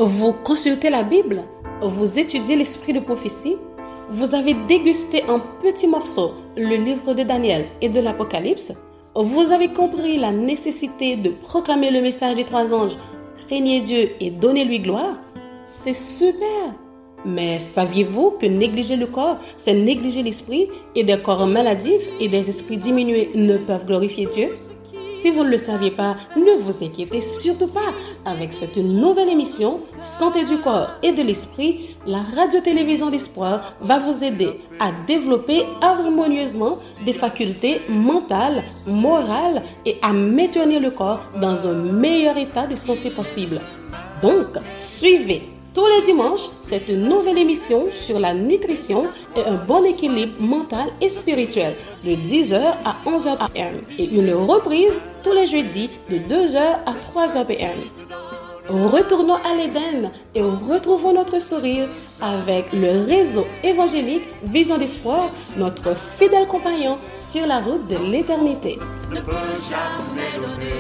Vous consultez la Bible, vous étudiez l'esprit de prophétie, vous avez dégusté en petits morceaux le livre de Daniel et de l'Apocalypse, vous avez compris la nécessité de proclamer le message des 3 anges, craignez Dieu et donnez-lui gloire. C'est super! Mais saviez-vous que négliger le corps, c'est négliger l'esprit, et des corps maladifs et des esprits diminués ne peuvent glorifier Dieu? Si vous ne le saviez pas, ne vous inquiétez surtout pas. Avec cette nouvelle émission, Santé du corps et de l'esprit, la radio-télévision d'espoir va vous aider à développer harmonieusement des facultés mentales, morales et à maintenir le corps dans un meilleur état de santé possible. Donc, suivez tous les dimanches cette nouvelle émission sur la nutrition et un bon équilibre mental et spirituel de 10h à 11h AM et une reprise tous les jeudis de 2h à 3h PM. Retournons à l'Éden et retrouvons notre sourire avec le réseau évangélique Vision d'Espoir, notre fidèle compagnon sur la route de l'éternité. Ne peut jamais donner.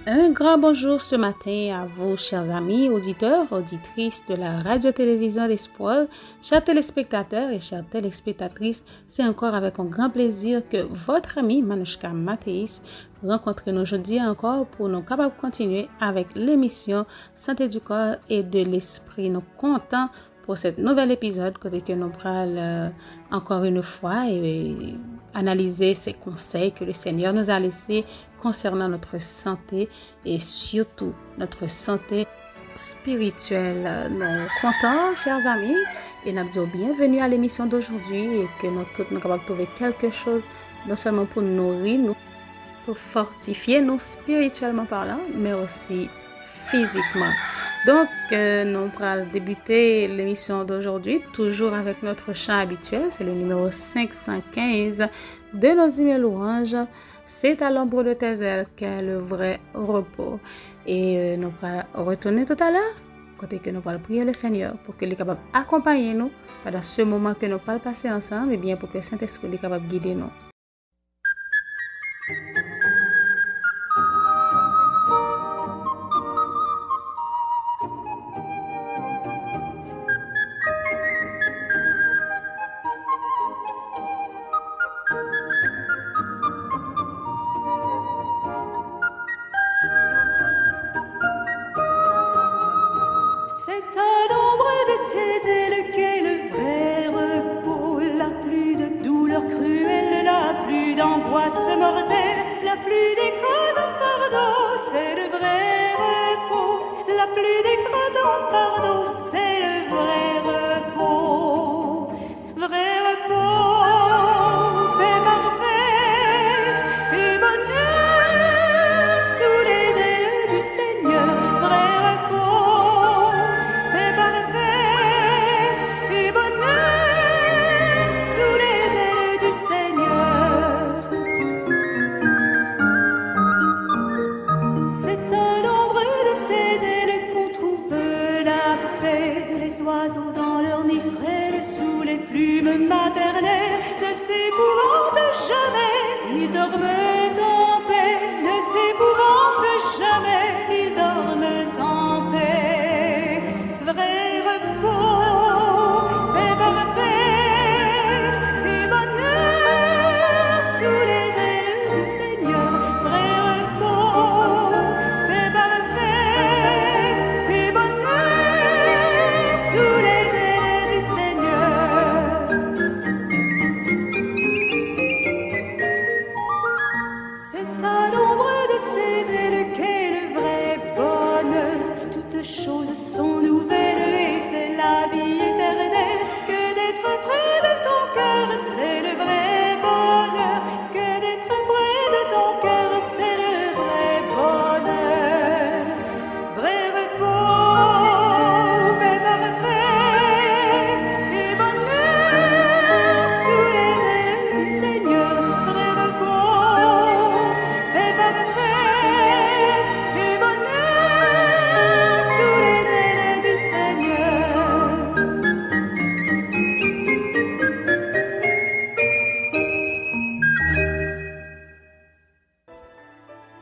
Un grand bonjour ce matin à vous, chers amis, auditeurs, auditrices de la radio-télévision d'Espoir, chers téléspectateurs et chères téléspectatrices. C'est encore avec un grand plaisir que votre ami Manouchka Mathéis rencontre nous aujourd'hui encore pour nous capables de continuer avec l'émission Santé du corps et de l'esprit. Nous comptons pour cet nouvel épisode côté que nous parlons encore une fois et analyser ces conseils que le Seigneur nous a laissés concernant notre santé et surtout notre santé spirituelle. Nous comptons, chers amis, et nous disons bienvenue à l'émission d'aujourd'hui et que nous tous nous capables de trouver quelque chose non seulement pour nous nourrir, nous, pour fortifier nous spirituellement parlant, mais aussi physiquement. Donc, nous allons débuter l'émission d'aujourd'hui, toujours avec notre chant habituel, c'est le numéro 515 de nos hymnes louanges. C'est à l'ombre de tes ailes qu'est le vrai repos. Et nous allons retourner tout à l'heure, côté que nous allons prier le Seigneur pour qu'il soit capable d'accompagner nous pendant ce moment que nous allons passer ensemble, et bien pour que le Saint-Esprit soit capable de guider nous.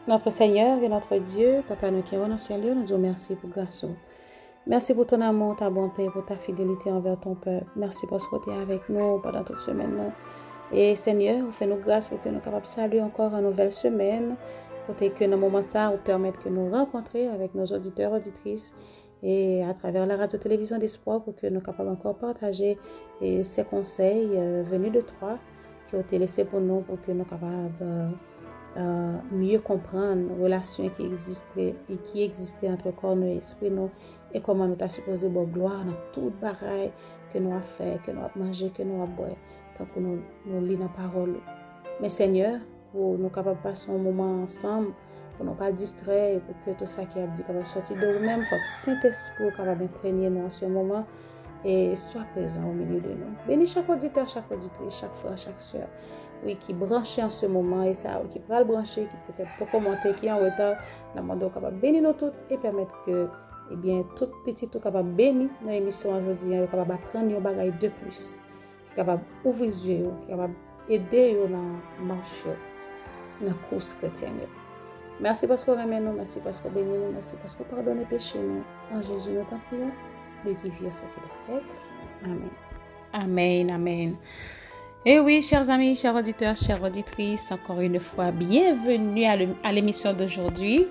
Notre Seigneur et notre Dieu, Papa nous qui est dans le ciel, nous disons merci pour grâce. Merci pour ton amour, ta bonté, pour ta fidélité envers ton peuple. Merci parce que tu es avec nous pendant toute semaine. Et Seigneur, fais-nous grâce pour que nous soyons capables de saluer encore une nouvelle semaine, pour que dans le moment ça, nous permette que nous rencontrions avec nos auditeurs, auditrices, et à travers la radio-télévision d'Espoir, pour que nous soyons capables encore partager ces conseils venus de toi, qui ont été laissés pour nous, pour que nous soyons capables mieux comprendre les relations qui existaient entre corps et esprit nous et comment nous avons supposé bonne gloire dans toute bagaille que nous avons fait, que nous avons mangé, que nous avons boire, tant que nous lisons la parole. Mais Seigneur, pour nous capables de passer un moment ensemble, pour ne pas distraire, pour que tout ça qui a dit capable sortir de nous-mêmes, il faut que Saint-Esprit capable imprégner nous en ce moment et soit présent au milieu de nous. Bénis chaque auditeur, chaque auditrice, chaque frère, chaque soeur, oui, qui branche en ce moment et ça, qui pourra le brancher, qui peut-être pour commenter, qui est en retard, nous demandons capable bénir nous toutes et permettre que, eh bien, tout petit, tout capable bénir dans l'émission aujourd'hui, capable apprendre un bagage de plus, qui est capable d'ouvrir les yeux, qui est capable d'aider dans la marche, dans la course chrétienne. Merci parce que vous aimez nous, merci parce que vous bénissez nous, merci parce que vous pardonnez les péchés nous. En Jésus, nous t'en prions, Dieu qui vit au siècle des siècles. Amen. Amen, amen. Et oui, chers amis, chers auditeurs, chères auditrices, encore une fois, bienvenue à l'émission d'aujourd'hui.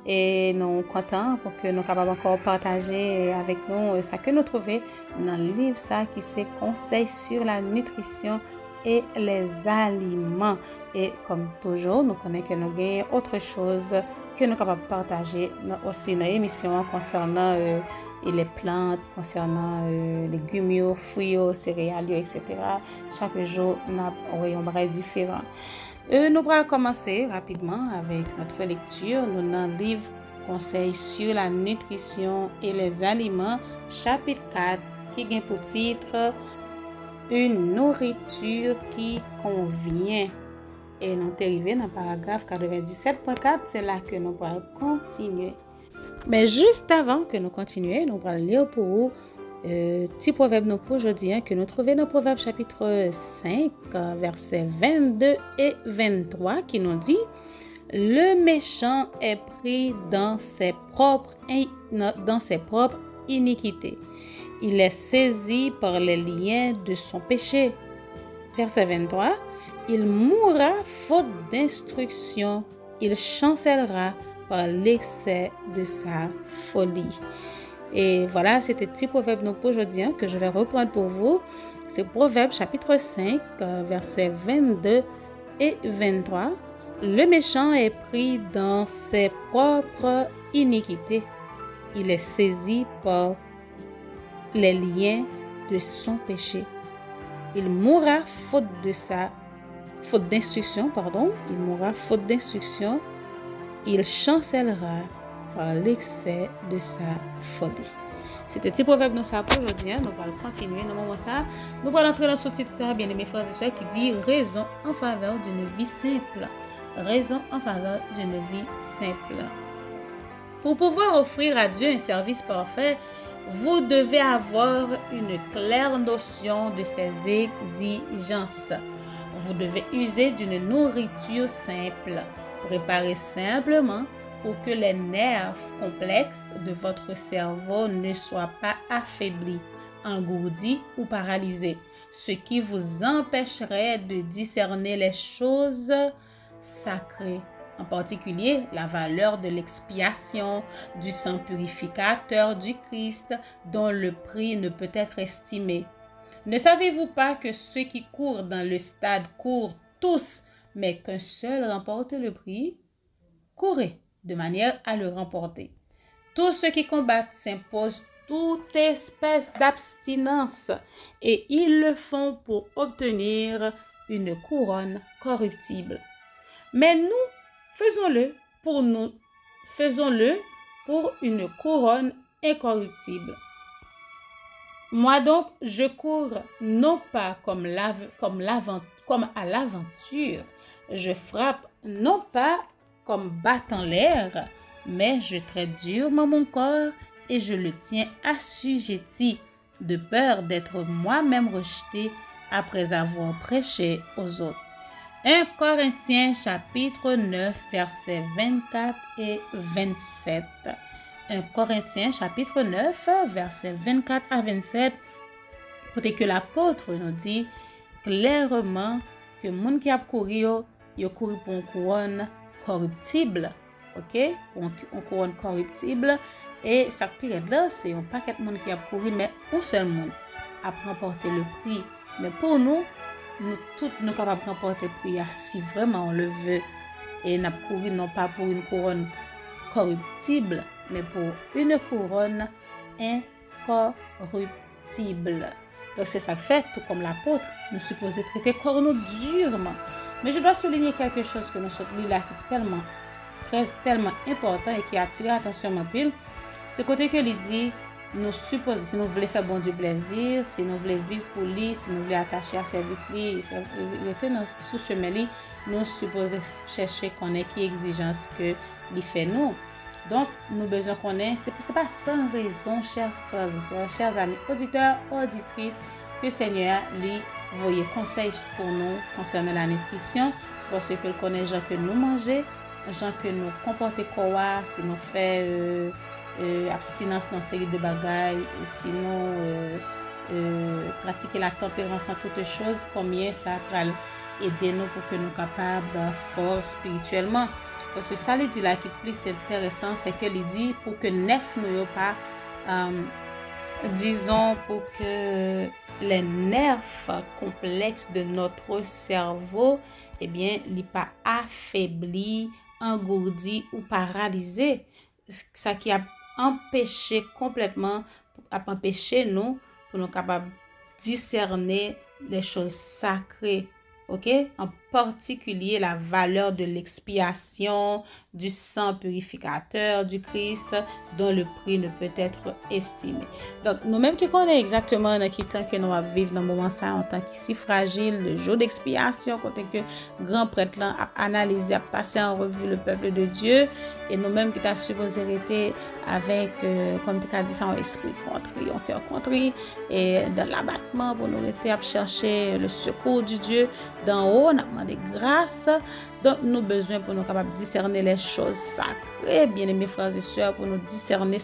Et nous sommes contents pour que nous soyons capables encore partager avec nous ce que nous trouvons dans le livre ça, qui c'est Conseils sur la nutrition et les aliments. Et comme toujours, nous connaissons que nous avons autre chose que nous sommes capables de partager aussi dans l'émission concernant les plantes, concernant les légumes, fruits, céréales, etc. Chaque jour, nous avons un bagage différent. Nous allons commencer rapidement avec notre lecture. Nous avons le livre Conseils sur la nutrition et les aliments, chapitre 4, qui a pour titre Une nourriture qui convient. Et nous sommes arrivés dans le paragraphe 97.4, c'est là que nous allons continuer. Mais juste avant que nous continuions, nous allons lire pour vous petit proverbe pour aujourd'hui que nous trouvons dans Proverbe chapitre 5, versets 22 et 23 qui nous dit « Le méchant est pris dans ses propres iniquités. Il est saisi par les liens de son péché. » Verset 23 « Il mourra faute d'instruction. Il chancellera par l'excès de sa folie. » Et voilà, c'était petit proverbe pour aujourd'hui que je vais reprendre pour vous. C'est Proverbe chapitre 5, versets 22 et 23. Le méchant est pris dans ses propres iniquités. Il est saisi par les liens de son péché. Il mourra faute d'instruction. Il mourra faute d'instruction. Il chancellera par l'excès de sa folie. C'était petit proverbe dans ça pour aujourd'hui. Nous allons continuer dans le moment ça. Nous allons entrer dans ce titre ça, bien aimés frères et sœurs, qui dit raison en faveur d'une vie simple. Raison en faveur d'une vie simple. Pour pouvoir offrir à Dieu un service parfait, vous devez avoir une claire notion de ses exigences. Vous devez user d'une nourriture simple, préparée simplement, pour que les nerfs complexes de votre cerveau ne soient pas affaiblis, engourdis ou paralysés, ce qui vous empêcherait de discerner les choses sacrées, en particulier la valeur de l'expiation, du sang purificateur du Christ, dont le prix ne peut être estimé. Ne savez-vous pas que ceux qui courent dans le stade courent tous, mais qu'un seul remporte le prix? Courez de manière à le remporter. Tous ceux qui combattent s'imposent toute espèce d'abstinence et ils le font pour obtenir une couronne corruptible. Mais nous, faisons-le pour une couronne incorruptible. Moi donc, je cours non pas comme à l'aventure, je frappe non pas comme battant l'air, mais je traite durement mon corps et je le tiens assujetti, de peur d'être moi-même rejeté après avoir prêché aux autres. 1 Corinthiens chapitre 9 versets 24 et 27. 1 Corinthiens chapitre 9 versets 24 à 27. Côté que l'apôtre nous dit clairement que moun qui a couru yo couru pour une couronne corruptible, OK? Pour une couronne corruptible et ça pire là c'est un paquet de monde qui a couru mais un seul monde a remporté le prix. Mais pour nous tous nous capables de remporter le prix si vraiment on le veut et n'a couru non pas pour une couronne corruptible mais pour une couronne incorruptible. Donc c'est ça que fait, tout comme l'apôtre, nous supposons traiter corps nous durement. Mais je dois souligner quelque chose que nous sommes là qui est tellement important et qui a attiré l'attention en pile. C'est côté que il dit, nous supposons, si nous voulons faire bon du plaisir, si nous voulons vivre pour lui, si nous voulons attacher à service lui, rester sous chemin lui, nous supposons chercher qu'on ait qui exigence que lui fait nous. Donc, nous besoin qu'on ait, c'est pas sans raison, chers frères et sœurs, chers amis auditeurs, auditrices, que le Seigneur lui voyait conseil pour nous concernant la nutrition. C'est parce que le connaît gens que nous manger, gens que nous comporter quoi, si nous fait abstinence dans une série de bagailles, si nous pratiquer la tempérance en toutes choses, combien ça va aider nous pour que nous capables fort spirituellement. Parce que ça, il dit là qui est plus intéressant, c'est que il dit pour que neuf nous pas, disons, pour que les nerfs complexes de notre cerveau, eh bien, il pas affaibli, engourdi ou paralysé. Ça qui a empêché complètement, a empêché nous pour nous capables discerner les choses sacrées. OK? En particulier la valeur de l'expiation, du sang purificateur du Christ, dont le prix ne peut être estimé. Donc, nous-mêmes qui connaissons exactement dans quel temps que nous vivons dans le moment ça, en tant que si fragile, le jour d'expiation, quand que grand prêtre là a analysé, a passé en revue le peuple de Dieu, et nous-mêmes qui t'as supposé rester avec, comme tu as dit, ça, un esprit contrit, un cœur contrit, et dans l'abattement pour nous rester à chercher le secours du Dieu d'en haut, on a demandé grâce. Donc, nous avons besoin pour nous capables de discerner les choses sacrées, bien aimés frères et sœurs, pour nous discerner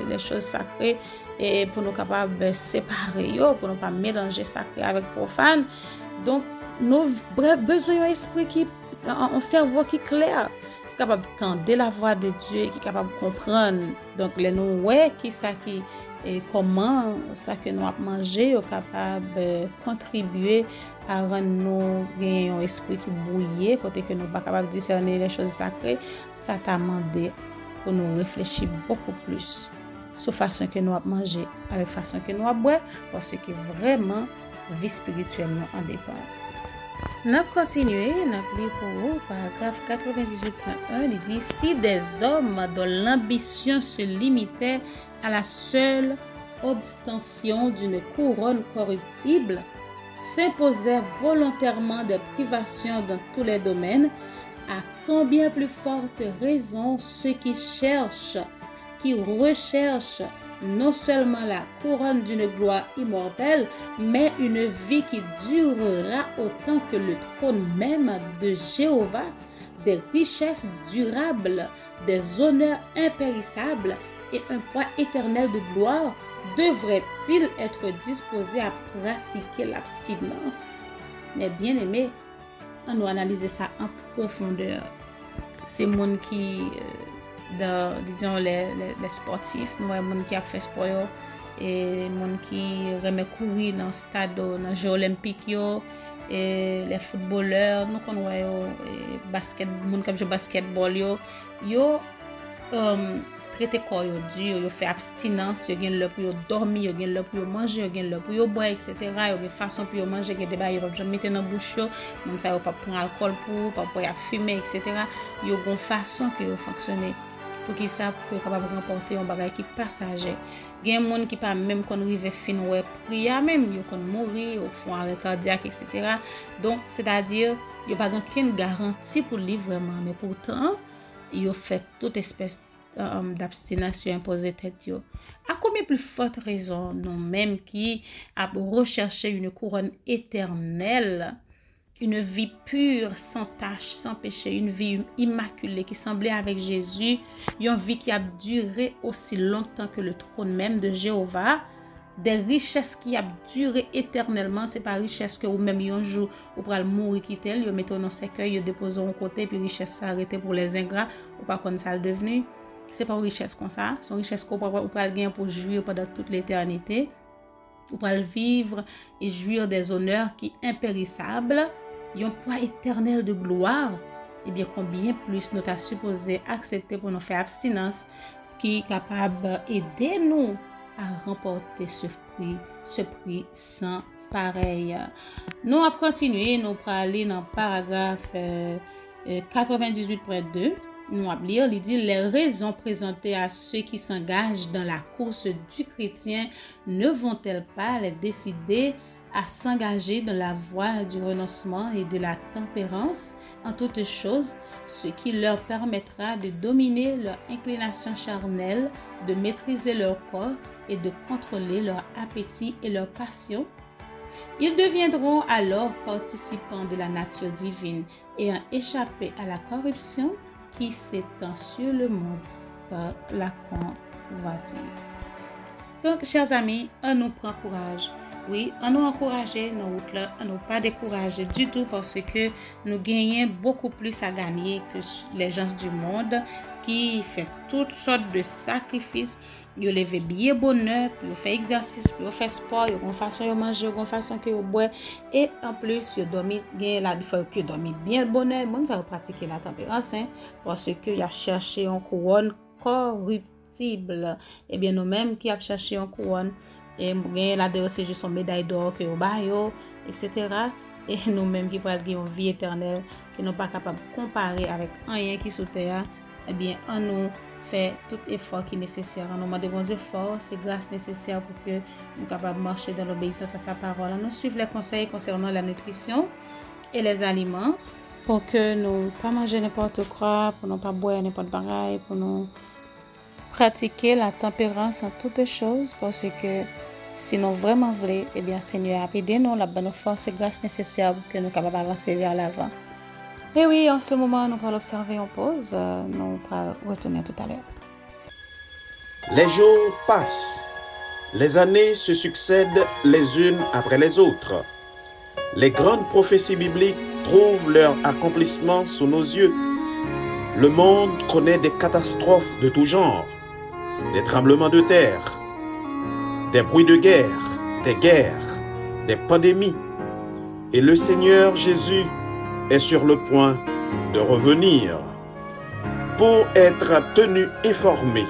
les choses sacrées et pour nous capables de séparer, pour ne pas mélanger sacré avec profane. Donc, nous avons besoin d'un esprit un cerveau qui est clair, qui est capable d'entendre la voix de Dieu, qui est capable de comprendre. Donc, les nous, qui ça qui et comment ça que nous avons mangé est capable de contribuer à rendre nous un esprit qui bouillit, côté que nous pas capable de discerner les choses sacrées. Ça t'a demandé pour nous réfléchir beaucoup plus sur la façon que nous avons mangé, avec la façon que nous avons boire, parce que vraiment vie spirituellement en dépend. Nous continuons, nous pour vous, paragraphe 98.1, il dit « Si des hommes dont l'ambition se limitait à la seule obtention d'une couronne corruptible, s'imposaient volontairement des privations dans tous les domaines, à combien plus forte raison ceux qui recherchent non seulement la couronne d'une gloire immortelle, mais une vie qui durera autant que le trône même de Jéhovah, des richesses durables, des honneurs impérissables et un poids éternel de gloire, devrait-il être disposé à pratiquer l'abstinence? Mais bien aimé, on nous analyser ça en profondeur. C'est monde qui disons les sportifs, moi monde qui a fait sport et monde qui remet courir dans stade dans jeux olympiques et les footballeurs nous connaissons basket monde qui joue basketball yo traiter corps dur, yo fait abstinence, yo gen le pour dormir, yo gen le pour manger, yo gen le pour boire etc. yo gen façon pour manger que des ba yo pas mettre dans bouche yo, monde ça yo pas prendre alcool pour fumer etc. yo gon façon que yo fonctionner pour qui ça pour capable remporter un bagage qui passager. Gen monde qui pas même qu'on rive fin ouais prière même yo kon mourir au fond arrêt cardiaque etc. Donc c'est-à-dire yo pas aucune garantie pour lui vraiment, mais pourtant yo fait toute espèce d'abstinence imposée tête yo. À combien plus forte raison nous même qui a recherché une couronne éternelle une vie pure, sans tache, sans péché, une vie immaculée qui semblait avec Jésus, une vie qui a duré aussi longtemps que le trône même de Jéhovah, des richesses qui a duré éternellement, c'est pas richesse que ou même un jour ou pour mourir quitter, yo mettent dans cercueil, yo déposent au côté puis richesse s'arrêter pour les ingrats ou pas comme ça le devenu. C'est pas une richesse comme ça, c'est une richesse qu'on peut gagner pour jouir pendant toute l'éternité. Ou pour vivre et jouir des honneurs qui impérissables, un poids éternel de gloire, et bien combien plus nous t'a supposé accepter pour nous faire abstinence qui est capable d'aider nous à remporter ce prix sans pareil. Nous allons continuer, nous allons aller dans le paragraphe 98.2. Nous allons lire, il dit, les raisons présentées à ceux qui s'engagent dans la course du chrétien ne vont-elles pas les décider à s'engager dans la voie du renoncement et de la tempérance en toutes choses, ce qui leur permettra de dominer leur inclination charnelle, de maîtriser leur corps et de contrôler leur appétit et leur passion. Ils deviendront alors participants de la nature divine et ayant échappé à la corruption qui s'étend sur le monde par la convoitise. Donc, chers amis, on nous prend courage. Oui, on nous encourage dans la route là, on nous pas décourager du tout parce que nous gagnons beaucoup plus à gagner que les gens du monde qui font toutes sortes de sacrifices. Ils lèvent bien bonheur, puis ils font exercice, puis ils font sport, ils ont façon de manger, ils ont façon de boire et en plus ils dorment bien bonheur. Bon, ça va pratiquer la tempérance parce que il a cherché une couronne corruptible. Et bien nous-mêmes qui a cherché une couronne et là-dedans c'est juste une médaille d'or que au bail, etc. Et nous-mêmes qui parlons d'une vie éternelle qui nous pas capable de comparer avec rien qui sous terre, eh bien on nous fait tout effort qui est nécessaire. On nous demande bon Dieu force et grâce nécessaire pour que nous soyons capables de marcher dans l'obéissance à sa parole. Nous suivons les conseils concernant la nutrition et les aliments pour que nous ne pas manger n'importe quoi, pour ne pas boire n'importe quoi, pour nous pratiquer la tempérance en toutes choses parce que si nous vraiment voulons, eh bien Seigneur a aidé nous la bonne force et grâce nécessaire pour que nous soyons capables d'avancer vers l'avant. Et oui, en ce moment, nous allons observer en pause. Nous allons retourner tout à l'heure. Les jours passent. Les années se succèdent les unes après les autres. Les grandes prophéties bibliques trouvent leur accomplissement sous nos yeux. Le monde connaît des catastrophes de tout genre, des tremblements de terre, des bruits de guerre, des pandémies. Et le Seigneur Jésus est sur le point de revenir pour être tenu informé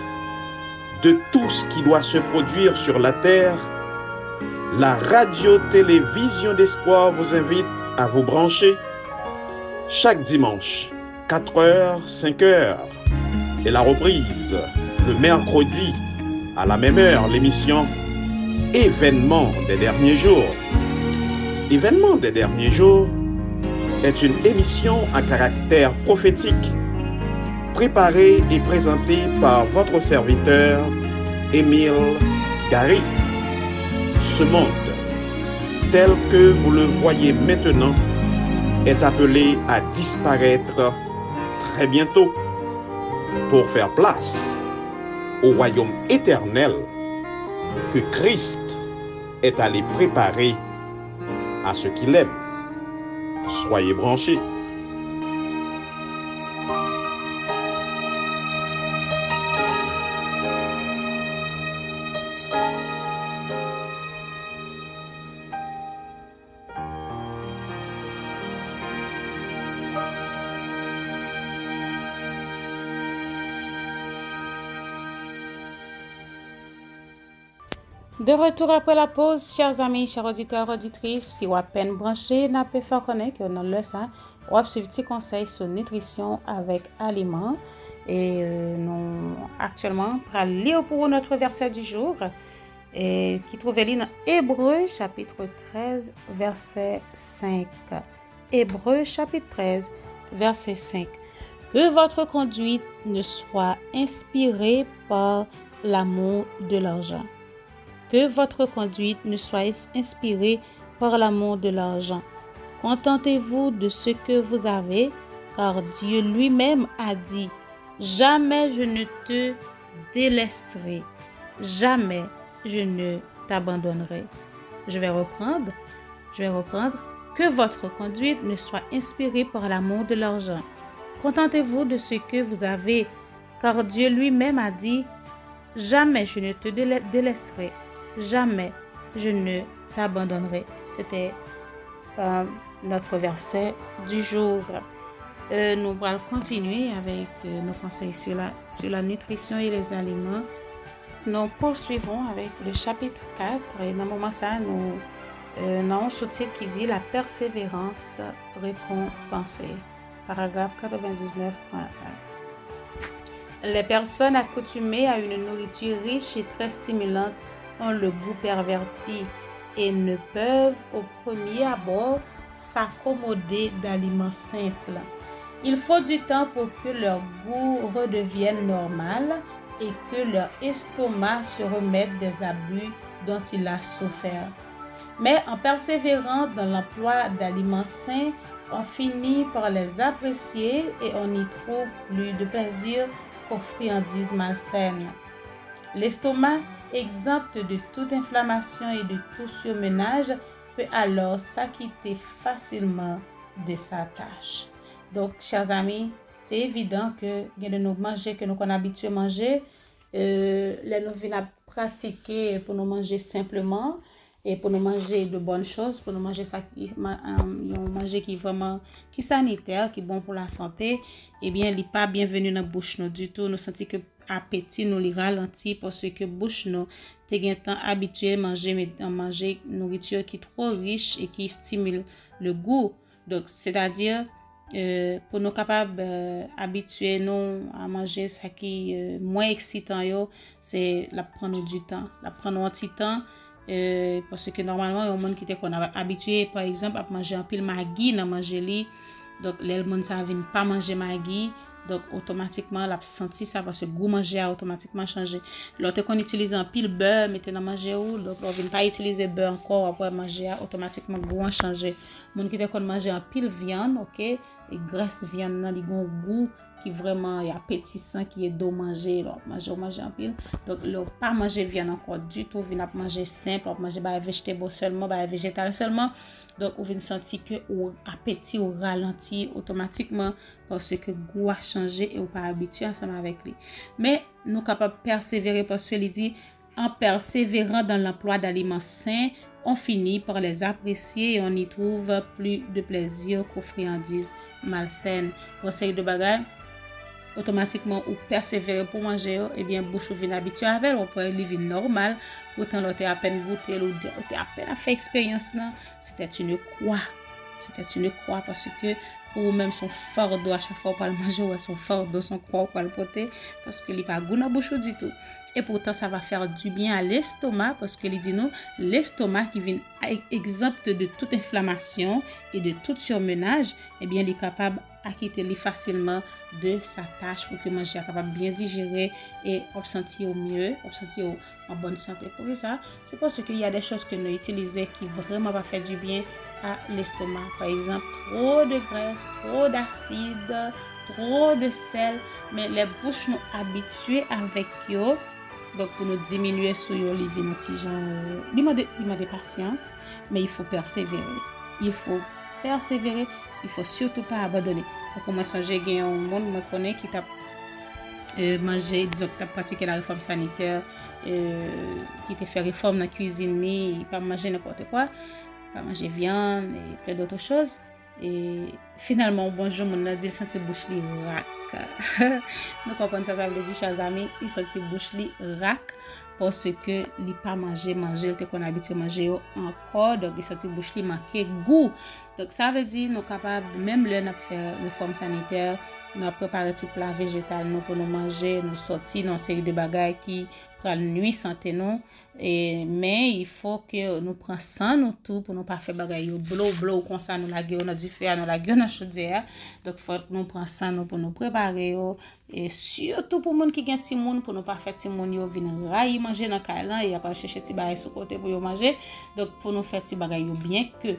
de tout ce qui doit se produire sur la terre. La radio-télévision d'Espoir vous invite à vous brancher chaque dimanche, 4h, 5h, et la reprise le mercredi à la même heure, l'émission Événements des derniers jours. Événements des derniers jours est une émission à caractère prophétique, préparée et présentée par votre serviteur Émile Gary. Ce monde, tel que vous le voyez maintenant, est appelé à disparaître très bientôt pour faire place au royaume éternel que Christ est allé préparer à ceux qui l'aiment. Soyez branchés. De retour après la pause, chers amis, chers auditeurs, auditrices, si vous avez peine branché, n'a pas fait connaître que dans le sein, vous avez suivi petit conseil sur nutrition avec aliments. Et nous, actuellement, pour lire pour notre verset du jour, et qui trouve dans Hébreux, chapitre 13, verset 5. Hébreux, chapitre 13, verset 5. Que votre conduite ne soit inspirée par l'amour de l'argent. Que votre conduite ne soit inspirée par l'amour de l'argent. Contentez-vous de ce que vous avez, car Dieu lui-même a dit, jamais je ne te délaisserai, jamais je ne t'abandonnerai. Je vais reprendre. Que votre conduite ne soit inspirée par l'amour de l'argent. Contentez-vous de ce que vous avez, car Dieu lui-même a dit, jamais je ne te délaisserai, jamais je ne t'abandonnerai. C'était notre verset du jour. Nous allons continuer avec nos conseils sur la nutrition et les aliments. Nous poursuivons avec le chapitre 4 et dans le moment ça, nous avons un sous-titre qui dit « La persévérance récompensée ». Paragraphe 99.1. Les personnes accoutumées à une nourriture riche et très stimulante ont le goût perverti et ne peuvent au premier abord s'accommoder d'aliments simples. Il faut du temps pour que leur goût redevienne normal et que leur estomac se remette des abus dont il a souffert. Mais en persévérant dans l'emploi d'aliments sains, on finit par les apprécier et on y trouve plus de plaisir qu'aux friandises malsaines. L'estomac, exempt de toute inflammation et de tout surmenage, peut alors s'acquitter facilement de sa tâche. Donc, chers amis, c'est évident que nous manger que nous sommes habitués à manger, nous venons pratiquer pour nous manger simplement et pour nous manger de bonnes choses, pour nous manger ça manger qui vraiment qui sanitaire, qui bon pour la santé, eh bien, il n'est pas bienvenu dans la bouche nous du tout. Nous sentons que appétit nous li ralentit parce que bouche nous te gen temps habitué manger nourriture qui est trop riche et qui stimule le goût. Donc, c'est-à-dire pour nous capables habituer nous à manger ça qui moins excitant c'est la prendre du temps, la prendre un petit temps parce que normalement il y a un monde qui était qu'on a habitué par exemple à manger un pile maggi dans manger li, donc les monde ça vient pas manger maggi, donc automatiquement la senti ça parce que goût manger a automatiquement changé. L'autre qu'on utilise un pile beurre mettez dans manger ou donc on vient pas utiliser beurre encore après manger a automatiquement goût a changé. Monde qui était qu'on manger un pile viande, OK, et graisse viande dans li gon goût qui vraiment est appétissant, qui est doux manger, manger en pile. Donc, le pas manger viande encore du tout, vient manger simple, manger végétal seulement, végétal seulement. Donc, on vient sentir que l'appétit au ralenti automatiquement parce que le goût a changé et on pas habitué ensemble avec lui. Mais nous sommes capables de persévérer parce qu'il dit en persévérant dans l'emploi d'aliments sains, on finit par les apprécier et on y trouve plus de plaisir qu'aux friandises malsaines. Conseil de bagaille, automatiquement ou persévérer pour manger, et bien bouche vient habitué avec, on peut vivre normal, pourtant l'autre à peine goûté, l'autre à peine fait expérience là, c'était une croix parce que pour même son fardeau à chaque fois pour le manger ou son fardeau son croix pour le porter parce que il pas goût dans bouche du tout. Et pourtant ça va faire du bien à l'estomac parce que il dit nous l'estomac qui vient exempt de toute inflammation et de tout surmenage, et bien il est capable acquitter facilement de sa tâche pour que manger est capable bien digérer et sentir au mieux, sentir en bonne santé. Pour ça, c'est parce qu'il y a des choses que nous utilisons qui vraiment va faire du bien à l'estomac. Par exemple, trop de graisse, trop d'acide, trop de sel, mais les bouches nous habituées avec eux. Donc, pour nous diminuer sur eux, les vinotiges, il m'a de patience, mais il faut persévérer. Il faut surtout pas abandonner. Pour moi, j'ai gagné un monde me connaît qui t'a mangé, disons que t'a pratiqué la réforme sanitaire, qui t'a fait réforme dans la cuisine, il pas manger n'importe quoi, pas manger viande et plein d'autres choses. Et finalement, bonjour, mon a dit il sentit bouche li rac. Nous comprenons ça veut dire, chers amis, il sentit bouche li rac parce que il pas manger, il était qu'on habitué manger encore, donc il sentit bouche li manquer goût. Donc ça veut dire nous capable même le n'a faire réforme sanitaire, nous préparer petit plat végétal nous pour nous manger, nous sortir dans série de bagages qui prend nuit santé nous et mais il faut que nous prend soin nous tout pour nous pas faire bagages blow comme ça nous la gueule on a du fer nous la gueule dans chaudière. Donc faut nous prend soin nous pour nous préparer et surtout pour monde qui gagne petit monde pour nous pas faire petit monde yo venir railler manger dans kailan et après chercher petit bagages sur côté pour yo manger. Donc pour nous faire petit bagages bien que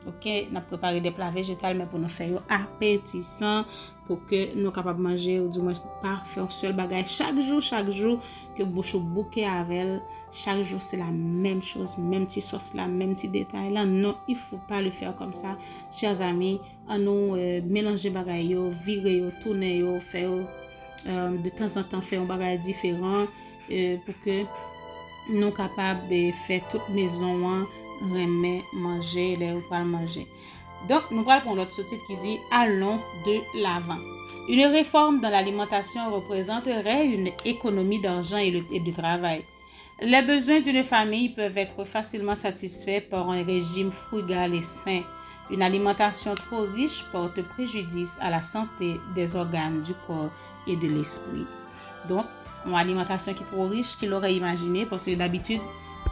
OK, n'a préparé des plats végétaux mais pour nous faire appétissant pour que nous capables manger ou du moins pas faire un seul bagage chaque jour que bouche bouquet avec chaque jour c'est la même chose, même petit sauce là, même petit détail là. Non, il faut pas le faire comme ça. Chers amis, on nous mélanger bagage yo, virer yo, tourner yo, faire de temps en temps faire un bagage différent pour que nous capables de faire toute maison remet manger les ou pas manger. Donc nous parlons pour l'autre sous-titre qui dit allons de l'avant. Une réforme dans l'alimentation représenterait une économie d'argent et de travail. Les besoins d'une famille peuvent être facilement satisfaits par un régime frugal et sain. Une alimentation trop riche porte préjudice à la santé des organes du corps et de l'esprit. Donc, une alimentation qui est trop riche, qu'il aurait imaginé, parce que d'habitude,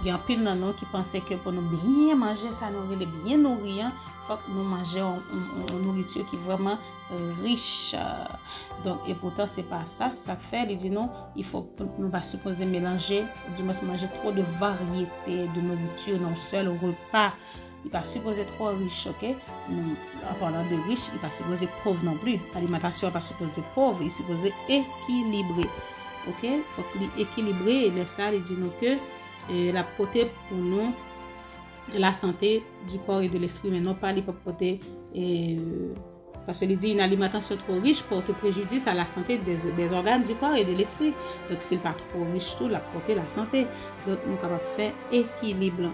il y a un pile de nous qui pensaient que pour nous bien manger, ça nous rend bien nourrir, il faut que nous mangions une nourriture qui est vraiment riche. Donc, et pourtant, c'est pas ça, c'est ça que fait. Il dit non, il faut nous pas supposer mélanger, du moins manger trop de variétés de nourriture dans un seul repas. Il n'est pas supposé trop riche, ok? En parlant de riche, il n'est pas supposé pauvre non plus. L'alimentation n'est pas supposée pauvre, il est supposé équilibré. Ok? Il faut équilibrer et ça, il dit nous que la portée pour nous la santé du corps et de l'esprit, mais non pas les porter parce qu'il dit une alimentation trop riche porte préjudice à la santé des organes du corps et de l'esprit. Donc, s'il n'est pas trop riche, tout la porter la santé. Donc, nous sommes capables de faire équilibre.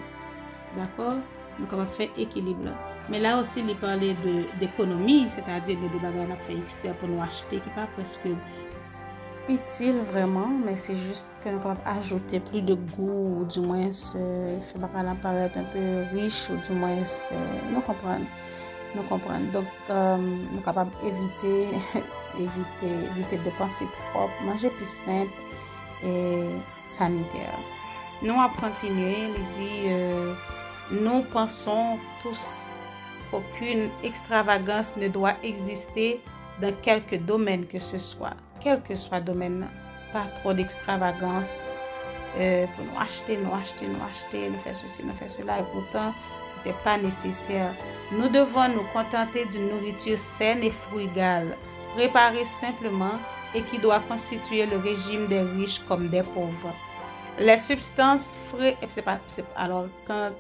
D'accord? Nous sommes capables de faire équilibre. Mais là aussi, il parlait d'économie, c'est-à-dire de bagages à faire excès pour nous acheter, qui n'est pas presque utile vraiment, mais c'est juste que nous sommes ajouter plus de goût, ou du moins, fait bagages paraître un peu riche, ou du moins, nous comprenons. Donc, nous sommes capables d'éviter de dépenser trop, manger plus simple et sanitaire. Nous allons continuer, il dit, nous pensons tous qu'aucune extravagance ne doit exister dans quelque domaine que ce soit. Quel que soit le domaine, pas trop d'extravagance pour nous acheter, nous faire ceci, nous faire cela, et pourtant, ce n'était pas nécessaire. Nous devons nous contenter d'une nourriture saine et frugale, préparée simplement et qui doit constituer le régime des riches comme des pauvres. Les substances frais, alors quand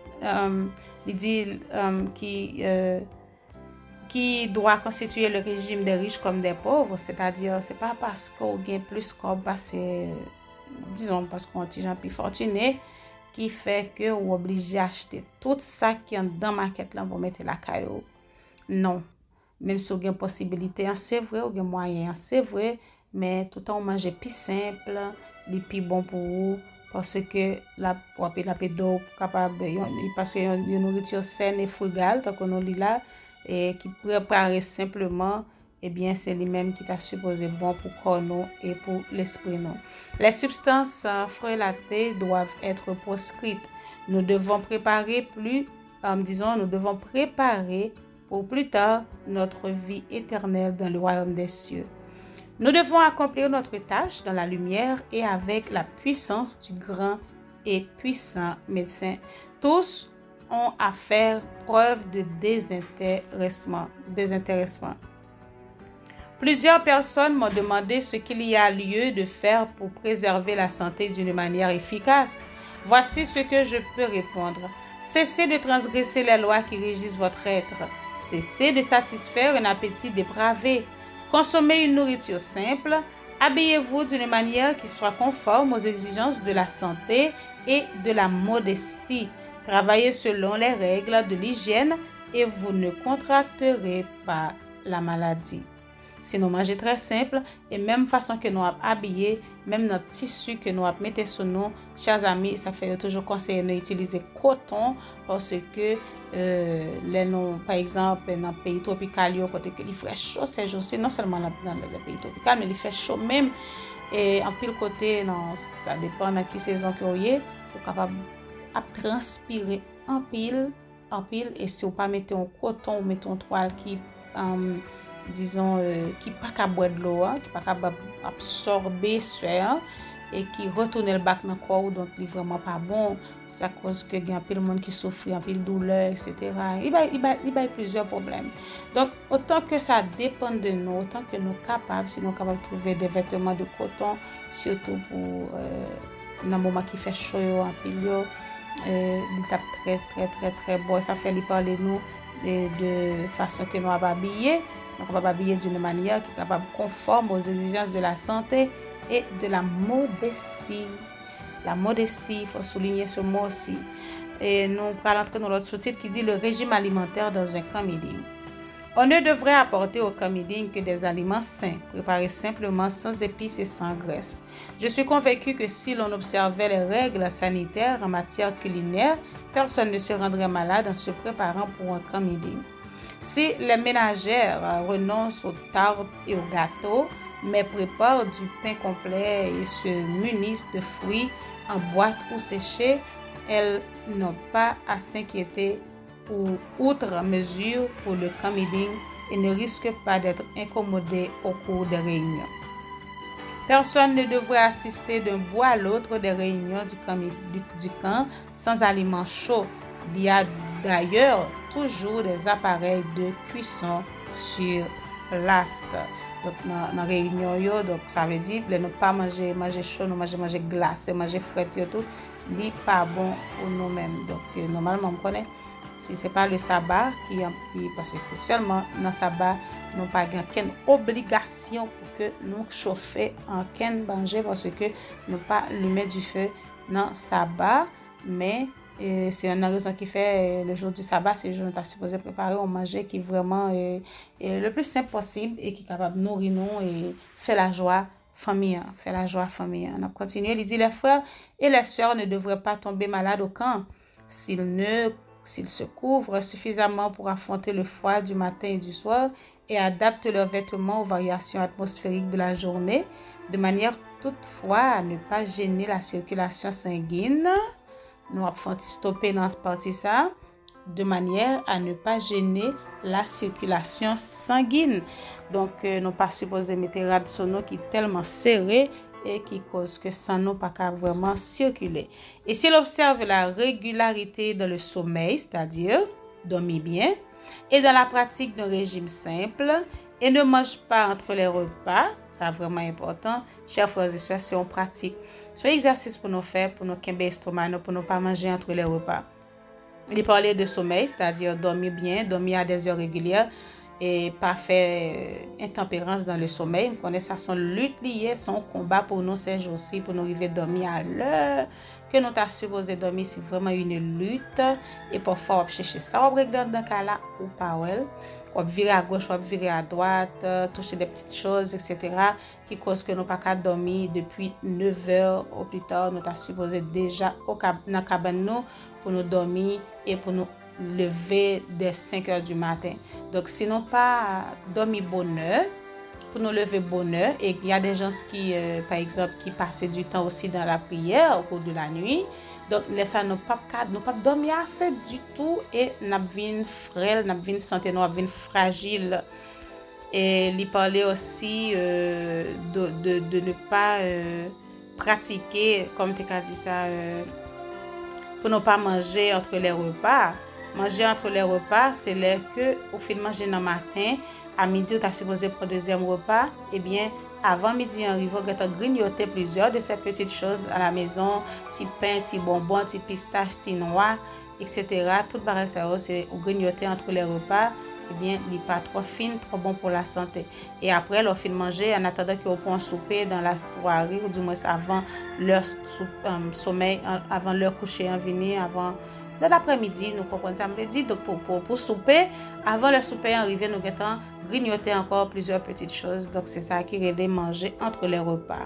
il dit qui doit constituer le régime des riches comme des pauvres, c'est-à-dire c'est pas parce qu'on gagne plus qu'on passe, disons parce qu'on est gens plus fortunés qui fait que on est obligé d'acheter tout ça qui est dans la market là pour mettre la caillou. Non, même si on a une possibilité, c'est vrai, on a moyen, c'est vrai, mais tout le temps on mange plus simple, les plus bon pour vous. Parce que la pédo capable parce que une nourriture saine et frugale tant qu'on lit là et qui prépare simplement, eh bien c'est lui-même qui t'a supposé bon pour corps nous et pour l'esprit nous. Les substances frelatées doivent être proscrites. Nous devons préparer nous devons préparer pour plus tard notre vie éternelle dans le royaume des cieux. Nous devons accomplir notre tâche dans la lumière et avec la puissance du grand et puissant médecin. Tous ont à faire preuve de désintéressement. Plusieurs personnes m'ont demandé ce qu'il y a lieu de faire pour préserver la santé d'une manière efficace. Voici ce que je peux répondre. Cessez de transgresser les lois qui régissent votre être. Cessez de satisfaire un appétit dépravé. Consommez une nourriture simple, habillez-vous d'une manière qui soit conforme aux exigences de la santé et de la modestie. Travaillez selon les règles de l'hygiène et vous ne contracterez pas la maladie. Si nous mangeons très simple et même façon que nous avons habillé, même notre tissu que nous avons mis sur nous, chers amis, ça fait toujours conseiller de utiliser coton parce que par exemple dans le pays tropical, il fait chaud ces jours-ci, non seulement dans le pays tropical, mais il fait chaud même. Et en pile côté, ça dépend de quelle saison que vous êtes, vous êtes capable de transpirer en pile. Et si vous ne pas mettez un coton ou mettez une toile qui disons qui pas capable boire de l'eau, qui pas capable absorber sueur et qui retourne le bac dans le corps, donc il vraiment pas bon. ça cause que il y a plein de monde qui souffre, un pile douleur, etc. Il y a plusieurs problèmes. Donc, autant que ça dépend de nous, autant que nous sommes capables, si nous sommes capables de trouver des vêtements de coton, surtout pour dans le moment qui fait chaud, en pile, il tape très bon. Ça fait lui parler nous de façon que nous avons habillé. Donc, on va habiller d'une manière qui est capable conforme aux exigences de la santé et de la modestie. La modestie, il faut souligner ce mot aussi. Et nous allons entrer dans l'autre sous-titre qui dit le régime alimentaire dans un camp meeting. On ne devrait apporter au camp meeting que des aliments sains, préparés simplement sans épices et sans graisse. Je suis convaincue que si l'on observait les règles sanitaires en matière culinaire, personne ne se rendrait malade en se préparant pour un camp meeting. Si les ménagères renoncent aux tartes et aux gâteaux, mais préparent du pain complet et se munissent de fruits en boîte ou séchés, elles n'ont pas à s'inquiéter ou outre mesure pour le camp meeting et ne risquent pas d'être incommodées au cours des réunions. Personne ne devrait assister d'un bout à l'autre des réunions du camp sans aliments chauds. Il y a d'ailleurs toujours des appareils de cuisson sur place. Donc, dans la réunion, donc, ça veut dire que ne pas manger chaud, manger glacé, manger frais, tout, n'est pas bon pour nous-mêmes. Donc, normalement, on connaît, si ce n'est pas le sabbat, parce que c'est seulement dans le sabbat, nous n'avons pas aucune obligation pour que nous chauffions en qu'un manger, parce que nous pas allumer du feu dans le sabbat, mais c'est une raison qui fait le jour du sabbat, c'est le jour où nous sommes supposés préparer un manger qui est vraiment le plus simple possible et qui est capable de nourrir nous et faire la joie famille. On a continué, il dit les frères et les sœurs ne devraient pas tomber malades au camp s'ils se couvrent suffisamment pour affronter le froid du matin et du soir et adaptent leurs vêtements aux variations atmosphériques de la journée, de manière toutefois à ne pas gêner la circulation sanguine. Nous avons stopper dans cette partie ça, de manière à ne pas gêner la circulation sanguine. Donc, nous pas supposé mettre rad sono qui est tellement serré et qui cause que ça n'a pas qu'à vraiment circuler. Et s'il observe la régularité dans le sommeil, c'est-à-dire dormir bien, et dans la pratique d'un régime simple, et ne mange pas entre les repas, c'est vraiment important, chers frères et sœurs, c'est une pratique. C'est un exercice pour nous faire, pour nous camber l'estomac, pour ne pas manger entre les repas. Il parlait de sommeil, c'est-à-dire dormir bien, dormir à des heures régulières, et pas faire intempérance dans le sommeil. On connaît ça, son lutte liée, son combat pour nous ces jours-ci, pour nous arriver à dormir à l'heure que nous t'as supposé dormir, c'est vraiment une lutte. Et parfois, on va chercher ça, on va dans le cas là, ou pas, on va virer à gauche, on va virer à droite, toucher des petites choses, etc. qui causent que nous pas qu'à dormir depuis 9 heures ou plus tard. Nous t'as supposé déjà dans la cabane pour nous dormir et pour nous lever dès 5 heures du matin. Donc, sinon pas dormir bonne heure, pour nous lever bonne heure. Et il y a des gens qui, par exemple, qui passent du temps aussi dans la prière au cours de la nuit. Donc, ça nous pas dormir assez du tout et nous vient frêle, nous vient santé, nous vient fragile. Et il parlait aussi de ne pas pratiquer, comme tu as dit ça, pour ne pas manger entre les repas. Manger entre les repas, c'est là que au fin de manger dans le matin, à midi, tu as supposé prendre le deuxième repas. Eh bien, avant midi, on arrive à grignoter plusieurs de ces petites choses à la maison, petits pains, petits bonbons, petits pistaches, petits noix, etc. Tout barré ça, c'est grignoter entre les repas. Eh bien, il n'est pas trop fin, trop bon pour la santé. Et après, leur fin de manger, en attendant qu'ils prennent souper dans la soirée, ou du moins avant leur sommeil, avant leur coucher en venir, avant de l'après-midi, nous comprenons ça, me dit. Donc, pour souper, avant le souper arrivé, nous avons grignoté encore plusieurs petites choses. Donc, c'est ça qui aide manger entre les repas.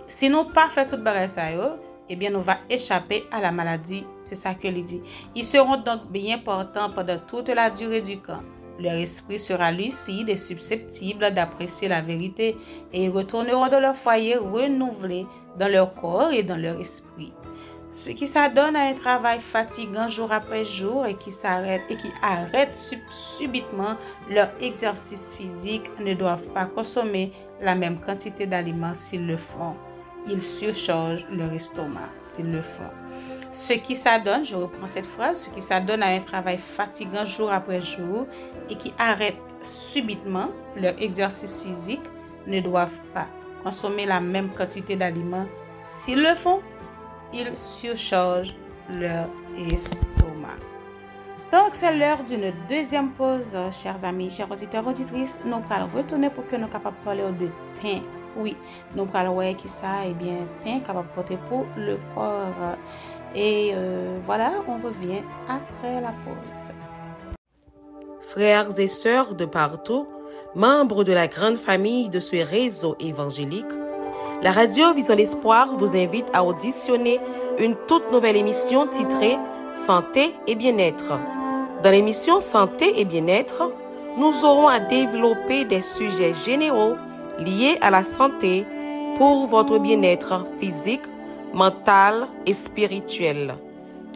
Si nous pas fait tout ça, eh bien, nous va échapper à la maladie. C'est ça que il dit. Ils seront donc bien portants pendant toute la durée du camp. Leur esprit sera lucide et susceptible d'apprécier la vérité et ils retourneront dans leur foyer renouvelés dans leur corps et dans leur esprit. Ceux qui s'adonnent à un travail fatigant jour après jour et qui arrêtent subitement leur exercice physique ne doivent pas consommer la même quantité d'aliments s'ils le font. Ils surchargent leur estomac s'ils le font. Ce qui s'adonne, je reprends cette phrase, ce qui s'adonne à un travail fatigant jour après jour et qui arrête subitement leur exercice physique ne doivent pas consommer la même quantité d'aliments. S'ils le font, ils surchargent leur estomac. Donc, c'est l'heure d'une deuxième pause, chers amis, chers auditeurs, auditrices. Nous allons retourner pour que nous soyons capables de parler de teint. Oui, nous allons voir qui ça, eh bien, teint capable de porter pour le corps. Et voilà, on revient après la pause. Frères et sœurs de partout, membres de la grande famille de ce réseau évangélique, la radio Vision d'Espoir vous invite à auditionner une toute nouvelle émission titrée Santé et bien-être. Dans l'émission Santé et bien-être, nous aurons à développer des sujets généraux liés à la santé pour votre bien-être physique, mental et spirituel.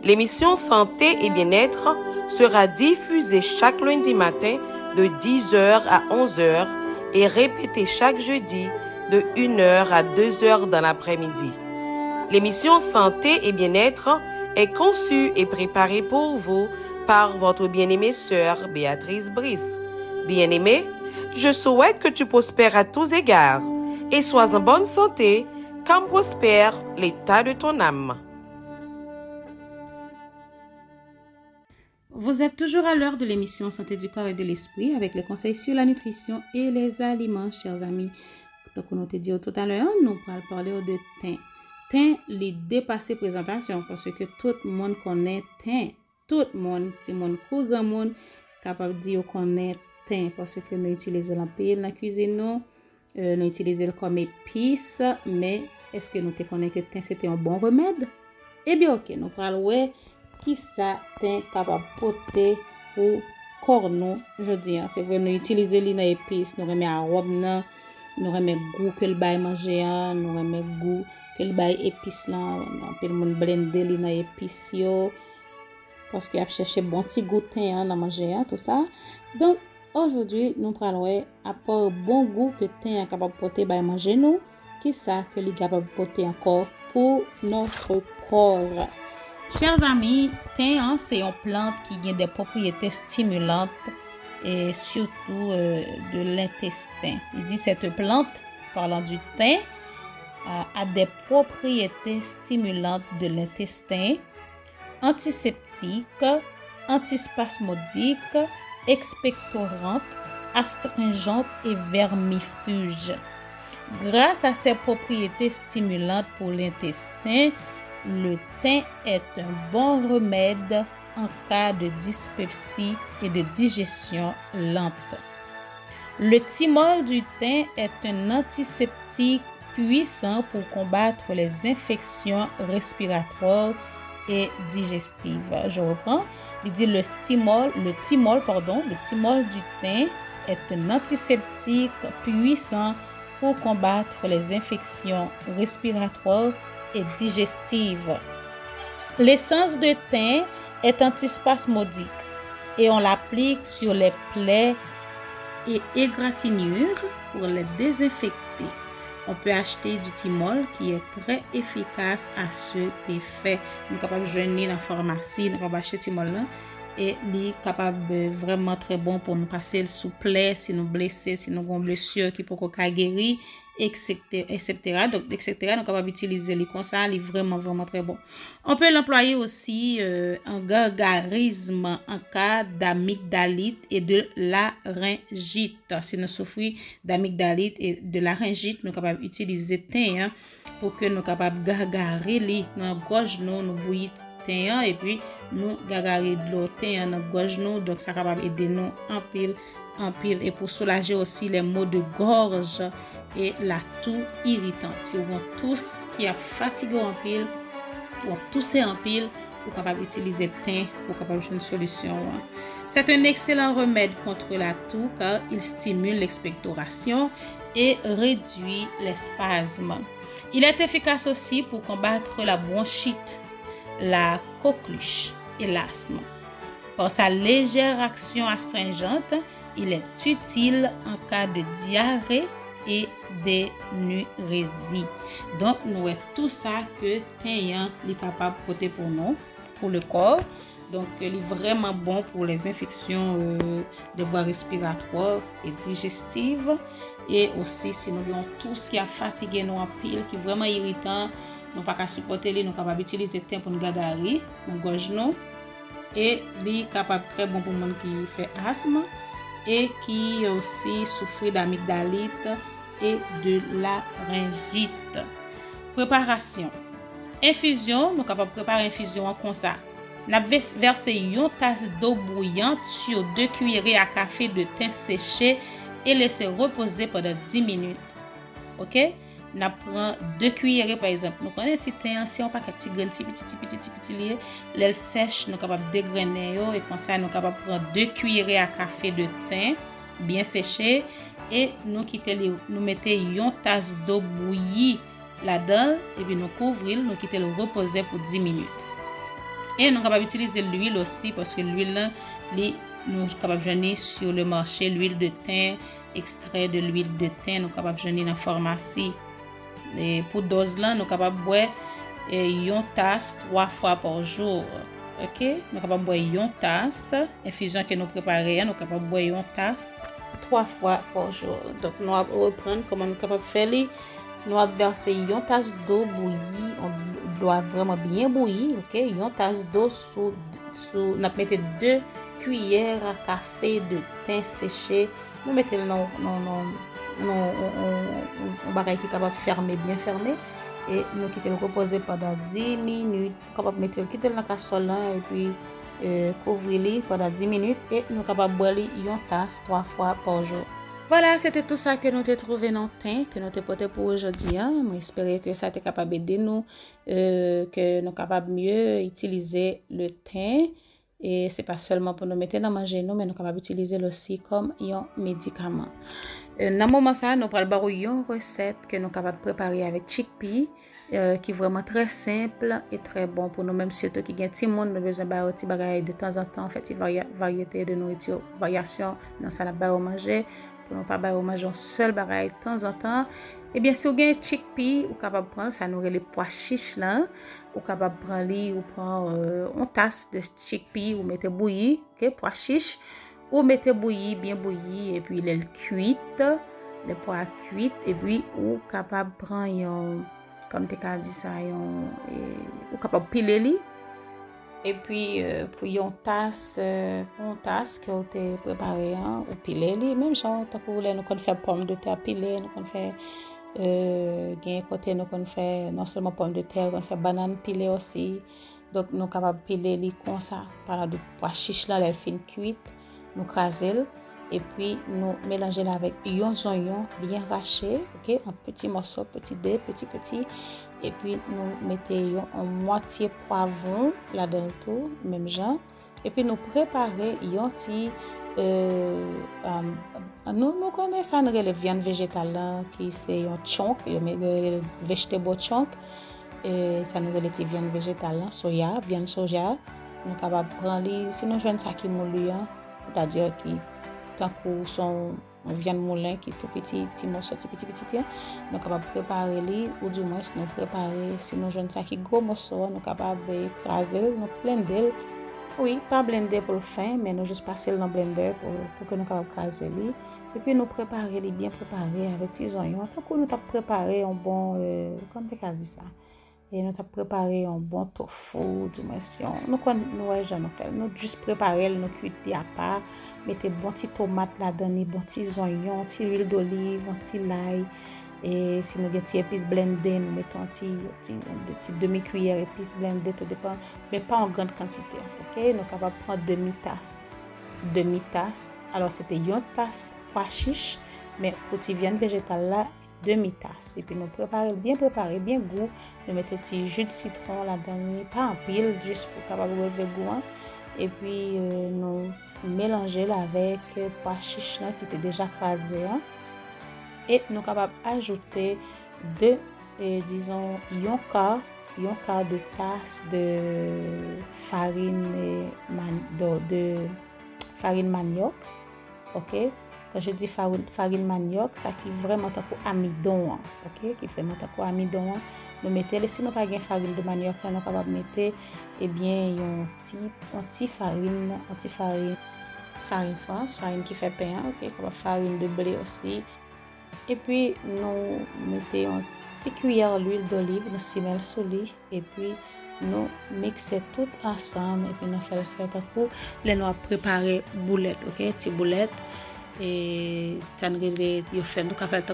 L'émission Santé et bien-être sera diffusée chaque lundi matin de 10h à 11h et répétée chaque jeudi de 1h à 2h dans l'après-midi. L'émission Santé et bien-être est conçue et préparée pour vous par votre bien-aimée sœur Béatrice Brice. Bien-aimée, je souhaite que tu prospères à tous égards et sois en bonne santé, comme prospère l'état de ton âme. Vous êtes toujours à l'heure de l'émission Santé du corps et de l'esprit avec les conseils sur la nutrition et les aliments, chers amis. Donc, on a dit tout à l'heure, nous allons parler de teint. Teint, les dépassé présentation parce que tout le monde connaît teint. Tout le monde, tout le monde, grand monde, capable de dire qu'on connaît teint parce que nous utilisons l'empile dans la cuisine, nous utilisons comme épice, mais est-ce que nous te connaissons que teint c'était un bon remède? Eh bien, ok, nous parlons ouais, qui ça teint capable de porter pour corps nous, je dis, c'est vrai, nous utilisons les épices, nous remet à robe, nous remet goût que le bail manger, nous remet goût que le bail épice là, on peut le blender les épices yo. Parce qu'il a cherché bon petit goût de teint dans manger, tout ça. Donc, aujourd'hui, nous parlons à part bon goût que teint est capable de porter by manger nous, qui ça que les capable de porter encore pour notre corps. Chers amis, teint c'est une plante qui a des propriétés stimulantes et surtout de l'intestin. Il dit cette plante, parlant du thym, a des propriétés stimulantes de l'intestin, antiseptique, antispasmodique, expectorante, astringente et vermifuge. Grâce à ses propriétés stimulantes pour l'intestin, le thym est un bon remède en cas de dyspepsie et de digestion lente. Le thymol du thym est un antiseptique puissant pour combattre les infections respiratoires et digestives. Je reprends. Il dit le thymol du thym est un antiseptique puissant pour combattre les infections respiratoires et digestives. L'essence de thym est antispasmodique et on l'applique sur les plaies et égratignures pour les désinfecter. On peut acheter du thymol qui est très efficace à cet effet. Nous sommes capables de joindre dans la pharmacie, nous pouvons acheter thymol là et il est capable vraiment très bon pour nous passer le sous plaie, si nous blessés, si nous avons une blessure qui peut guérir, etc. Donc, etc. Nous sommes capables d'utiliser les comme ça, il est vraiment très bon. On peut l'employer aussi en gargarisme en cas d'amygdalite et de laryngite. Si nous souffrons d'amygdalite et de laryngite, nous sommes capables d'utiliser thym pour que nous soyons capables de gargarer dans la gorge, nous bouillir thym et puis nous gargarer de l'eau thym dans la gorge, donc ça capable aider nous en pile et pour soulager aussi les maux de gorge et la toux irritante. Si vous avez tous qui a fatigué en pile ou toussé en pile, vous êtes capable d'utiliser thym pour capable une solution. C'est un excellent remède contre la toux car il stimule l'expectoration et réduit les spasmes. Il est efficace aussi pour combattre la bronchite, la coqueluche et l'asthme. Par sa légère action astringente, il est utile en cas de diarrhée et d'énurésie. Donc, nous avons tout ça que thym est capable de porter pour nous, pour le corps. Donc, il est vraiment bon pour les infections de voies respiratoires et digestives. Et aussi, si nous avons tout ce qui a fatigué nous en pile, qui est vraiment irritant, nous ne pouvons pas supporter, nous sommes capables d'utiliser le thym pour nous garder dans gorge nous. Et il est capable très bon pour les gens qui fait asthme et qui aussi souffre d'amygdalite et de laryngite. Préparation. Infusion, nous sommes capables de préparer infusion comme ça. Nous avons versé une tasse d'eau bouillante sur 2 cuillerées à café de thym séché et laisser reposer pendant 10 minutes. OK? Nous prenons 2 cuillerées par exemple. Nous prenons un petit thym, si on pas petit grain, petit lié, l'elle sèche, nous sommes capables de dégrainer et comme ça nous sommes capables de prendre 2 cuillerées à café de thym bien séché et nous mettons une tasse d'eau bouillie là-dedans et puis nous couvrons, nous quittons le reposer pour 10 minutes. Et nous sommes capables d'utiliser l'huile aussi parce que l'huile, nous sommes capables de joindre sur le marché l'huile de thym, extrait de l'huile de thym, nous sommes capables de joindre dans la pharmacie. Et pour dose là, nous sommes capables de boire une tasse 3 fois par jour. OK? Nous sommes capables de boire une tasse, infusion que nous préparons, nous sommes capables de boire une tasse 3 fois par jour. Donc nous allons reprendre comment nous sommes capables de faire. Nous allons verser une tasse d'eau bouillie, on doit vraiment bien bouillir, OK? Une tasse d'eau sous nous mettons 2 cuillères à café de thym séché. Nous mettons un bagage qui est capable de fermer, bien fermé. Et nous quittons le reposer pendant 10 minutes. Nous capable de quitter la casserole et puis couvrir pendant 10 minutes. Et nous capable de boire une tasse 3 fois par jour. Voilà, c'était tout ça que nous avons trouvé dans le thym, que nous avons porté pour aujourd'hui. J'espère que ça a été capable d'aider nous, que nous sommes capables de mieux utiliser le thym. Et ce n'est pas seulement pour nous mettre dans manger, mais nous sommes capables d'utiliser aussi comme un médicament. Dans ce moment, nous allons une recette que nous sommes capables de préparer avec chickpea, qui est vraiment très simple et très bon pour nous, même surtout qui gagne petit monde, nous avons besoin de petits bagages de temps en temps, en fait, variété de nourriture, variation dans ça, nous allons manger. Pour ne pas manger un seul bagage de temps en temps. Et bien, si vous avez un chickpea, vous êtes capable de prendre, ça nourrit les pois chiches là. Vous êtes capable de prendre, vous prenez une tasse de chickpea, vous mettez bouilli, okay, pois chiches, vous mettez bouilli, bien bouilli, et puis les cuites, les pois cuites, et puis vous êtes capable de prendre, comme tu as dit ça, vous êtes capable de piler li. Et puis, pour une tasse que vous avez préparée, ou piler, même genre, nous avons fait pommes de terre pilées, nous avons fait, nous avons fait non seulement pommes de terre, nous avons fait bananes pilées aussi. Donc, nous sommes capables de piler comme ça, par de pois chiches là, les fines cuites, nous craser, et puis nous mélanger avec un oignon bien haché, ok, en petits morceaux, petit dé, petit. Et puis nous mettons en moitié poivron là-dedans tout, même genre. Et puis nous préparer un petit nous connaissons ça, les viandes végétales qui c'est un chunk, le vegetable chunk. Ça nous les viandes végétales, soya, viande soja. Nous sommes capables de prendre, si nous jouons ça qui moulu, c'est-à-dire qui tant que son viande moulin qui est tout petit morceau petit nous sommes capables de préparer les ou du moins nous préparer si nous jouons ça qui gros morceau nous capables d'écraser nous blender oui pas blender pour le fin mais nous juste passer dans le blender pour que nous capables écraser les et puis nous préparer les bien préparer avec petits oignons tant que nous t'a préparé un bon comme tu as dit ça et nous t'a préparé un bon tofu dimension nous fait nous juste préparer nous cuire à part mettez bon petit tomate là-dedans bon petits oignons petit huile d'olive un petit l'ail et si nous avons épices blendées nous mettons un petit demi-cuillère épices blendées tout dépend mais pas en grande quantité OK nous capable prendre demi-tasse alors c'était une tasse pois chiche mais pour ti viande végétale là demi-tasse et puis nous bien préparer bien goût nous mettre un petit jus de citron là-dedans pas en pile juste pour capable relever goût et puis nous mélanger avec pois chiche là qui était déjà crasé et nous capable ajouter disons un quart de tasse de farine de farine manioc OK Quand je dis farine manioc, ça qui vraiment tant pour amidon, OK, qui vraiment tant pour amidon. Nous mettons, si nous pas gain farine de manioc, ça nous capable mettre eh bien un petit farine France, farine qui fait pain, OK, comme farine de blé aussi. Et puis nous mettons une petite cuillère d'huile d'olive, nous simel sous lit et puis nous mixer tout ensemble et puis nous faire un coup, les nous préparer boulette, OK, petite boulette. Et ça nous fait nous capable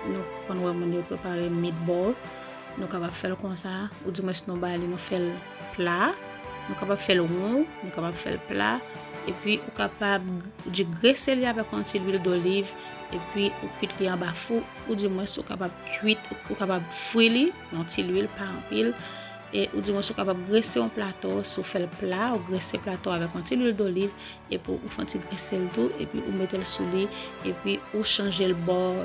nous quand nous préparer meatball nous capable faire comme ça ou du moins nous faire plat nous capable faire le rond nous capable faire plat et puis ou capable de graisser avec un petit huile d'olive et puis ou cuire en bas four ou du moins ou capable cuire ou capable frire dans petit huile par en pile et ou du moins vous capable graisser un plateau sous faire le plat ou graisser plateau avec un petit huile d'olive et pour ou faire graisser le tout et puis ou mettre le sous lit et puis ou changer le bord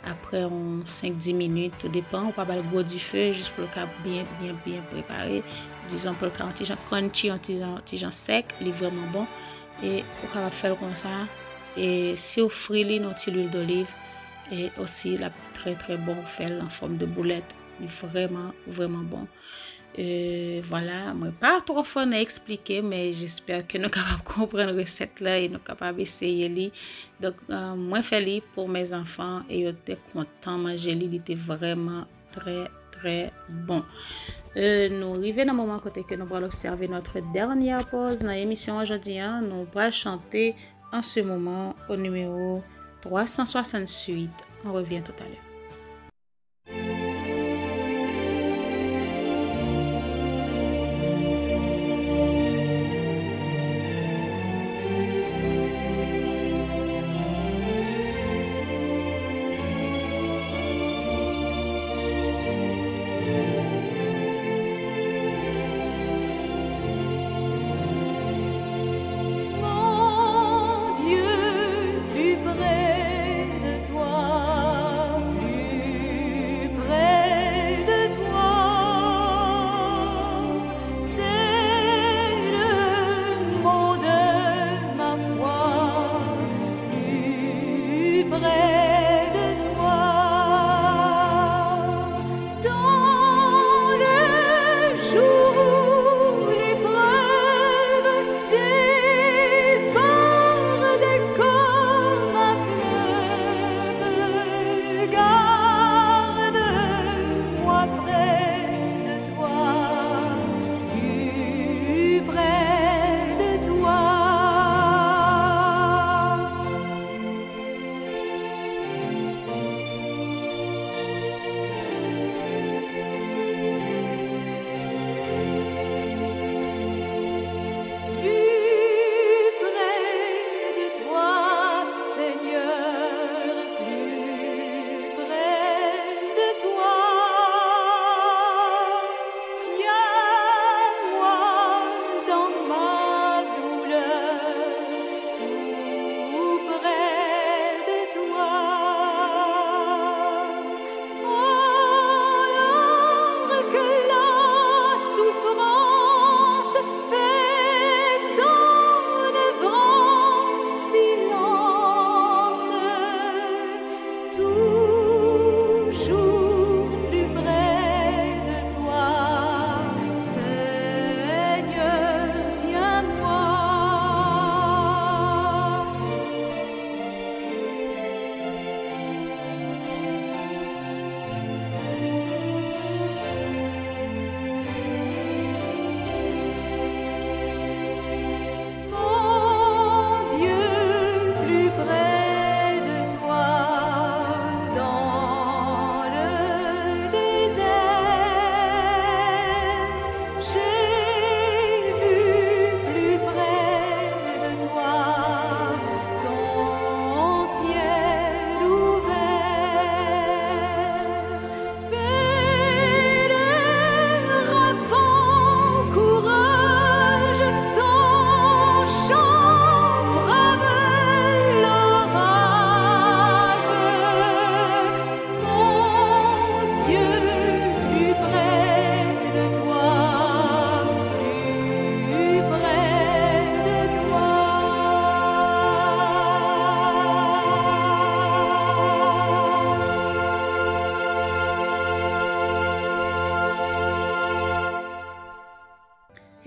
après 5-10 minutes tout dépend ou pas le gros du feu juste pour le cas bien préparé disons pour le cas anti crunchy anti sec il est vraiment bon et ou capable faire comme ça et si vous frit dans petit huile d'olive et aussi la très bon faire en forme de boulette. Vraiment bon. Voilà, moi pas trop fort à expliquer, mais j'espère que nous sommes capables de comprendre la recette là et nous sommes capables d'essayer li. Donc moi fait li pour mes enfants et ils étaient contents manger li, il était vraiment très bon. Nous arrivons dans le moment côté que nous allons observer notre dernière pause dans l'émission aujourd'hui. Nous allons chanter en ce moment au numéro 368. On revient tout à l'heure. Mon Dieu, plus près de toi,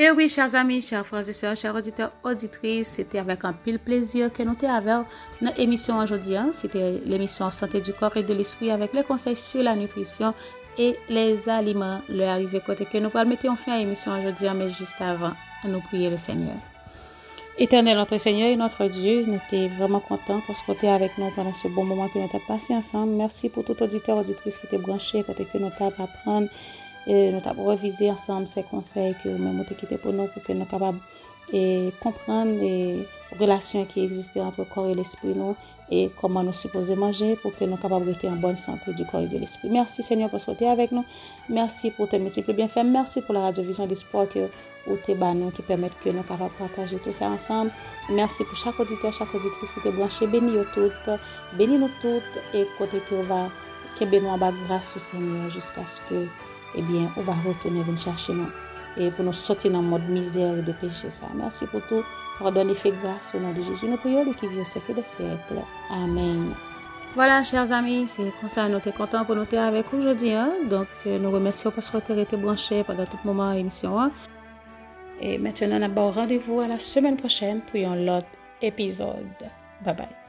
Et oui, chers amis, chers frères et sœurs, chers auditeurs, auditrices, c'était avec un pile plaisir que nous étions avec notre émission aujourd'hui. C'était l'émission Santé du corps et de l'esprit avec les conseils sur la nutrition et les aliments. Le arrivé côté que nous allons mettre fin à l'émission aujourd'hui, mais juste avant, à nous prier le Seigneur. Éternel notre Seigneur et notre Dieu, nous sommes vraiment contents parce que tu es avec nous pendant ce bon moment que nous avons passé ensemble. Merci pour tout auditeur, auditrice qui était branché, côté que nous avons apprendre. Et nous avons révisé ensemble ces conseils que nous avons quittés pour nous, pour que nous soyons capables de comprendre les relations qui existent entre le corps et l'esprit, nous, et comment nous supposons manger pour que nous soyons capables d'être en bonne santé du corps et de l'esprit. Merci Seigneur pour ce que tu es avec nous. Merci pour tes multiples bienfaits. Merci pour la radiovision d'espoir que ou tes bannières qui permettent que nous soyons capables de partager tout ça ensemble. Merci pour chaque auditeur, chaque auditrice qui est branché. Bénis-nous toutes, bénis-nous toutes, et côté que va, que bénis en bas grâce au Seigneur jusqu'à ce que eh bien, on va retourner venir chercher nous et pour nous sortir dans le mode misère et de péché ça. Merci pour tout. Pardonne et fais grâce au nom de Jésus. Nous prions, lui qui vit au siècle des siècles. Amen. Voilà, chers amis, c'est comme ça, nous sommes contents pour nous être avec aujourd'hui. Donc, nous remercions parce que vous avez été branchés pendant tout moment de l'émission. Et maintenant, on a rendez-vous à la semaine prochaine pour un autre épisode. Bye bye.